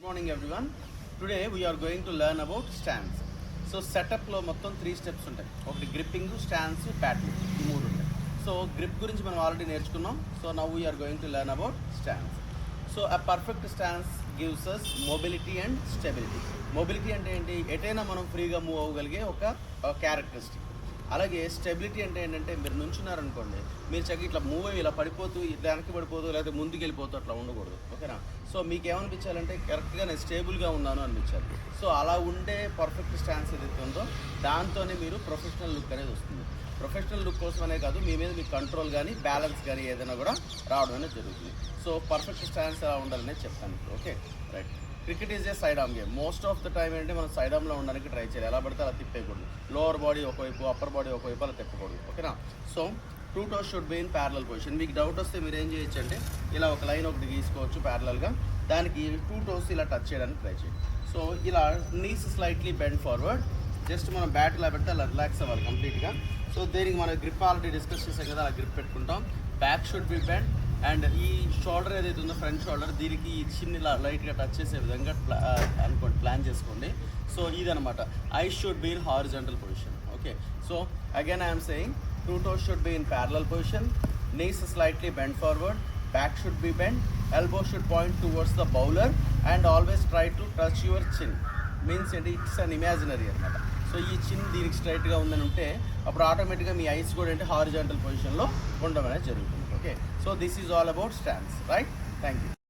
Good morning everyone. Today we are going to learn about stance. So setup లో మొత్తం 3 steps ఉంటాయి. ఒకటి gripping, stance, paddling, ఈ మూడు ఉంటాయి. సో గ్రిప్ గురించి మనం ఆల్రెడీ నేర్చుకున్నాం. So now we are going to learn about stance. So a perfect stance gives us mobility and stability. Mobility అంటే ఏంటి? ఎటైనా మనం ఫ్రీగా మూవ్ అవ్వగలిగే ఒక క్యారెక్టరిస్టిక్. అలాగే స్టెబిలిటీ అంటే ఏంటంటే మీరు నుంచున్నారనుకోండి, మీరు చక్కగా ఇట్లా మూవ్ అయ్యి ఇలా పడిపోతూ ఇట్లా వెనక్కి పడిపోతూ లేకపోతే ముందుకు వెళ్ళిపోతూ అట్లా ఉండకూడదు. ఓకేనా? సో మీకు ఏమనిపించాలంటే కరెక్ట్గా నేను స్టేబుల్గా ఉన్నాను అనిపించాలి. సో అలా ఉండే పర్ఫెక్ట్ స్టాన్స్ ఏదైతే ఉందో దాంతోనే మీరు ప్రొఫెషనల్ లుక్ అనేది వస్తుంది. ప్రొఫెషనల్ లుక్ కోసమనే కాదు, మీ మీద మీ కంట్రోల్ కానీ బ్యాలెన్స్ కానీ ఏదైనా కూడా రావడం అనేది జరుగుతుంది. సో పర్ఫెక్ట్ స్టాన్స్ ఎలా ఉండాలనే చెప్తాను. Okay, right. Cricket is a side arm game. Most of the time ఏంటి, మనం సైడ్ ఆర్మ్లో ఉండడానికి ట్రై చేయాలి. ఎలా పడితే అలా తిప్పేయకూడదు. లోవర్ బాడీ ఒకవైపు, అప్పర్ బాడీ ఒకవైపు అలా తిప్పకూడదు. ఓకేనా? So 2 toes should be in parallel position. మీకు డౌట్ వస్తే మీరు ఏం చేయొచ్చు అంటే ఇలా ఒక లైన్ ఒకటి గీసుకోవచ్చు ప్యారలల్గా, దానికి 2 toes ఇలా టచ్ చేయడానికి ట్రై చేయండి. సో ఇలా knees slightly bend forward. Just మనం బ్యాట్ ఇలా పెడితే అలా రిలాక్స్ అవ్వాలి కంప్లీట్గా. సో దీనికి మనం గ్రిప్ ఆల్రెడీ డిస్కస్ చేసాం కదా, అలా గ్రిప్ పెట్టుకుంటాం. Back should be bend and ఈ షోల్డర్ ఏదైతే ఉందో ఫ్రంట్ షోల్డర్, దీనికి ఈ చిన్న ఇలా లైట్గా టచ్ చేసే విధంగా అనుకోండి, ప్లాన్ చేసుకోండి. సో ఇదనమాట. I should be in horizontal position. Okay, so again I'm saying 2 toes should be in parallel position, knees slightly bent forward, back should be bent, elbow should point towards the bowler and always try to touch your chin. Means ఏంటి, it's an imaginary అనమాట. So ఈ చిన్ దీనికి స్ట్రైట్గా ఉందని ఉంటే అప్పుడు ఆటోమేటిక్గా మీ ఐస్ కూడా ఏంటి హారిజాంటల్ పొజిషన్లో ఉండడం అనేది జరుగుతుంది. Okay, so this is all about stance, right? Thank you.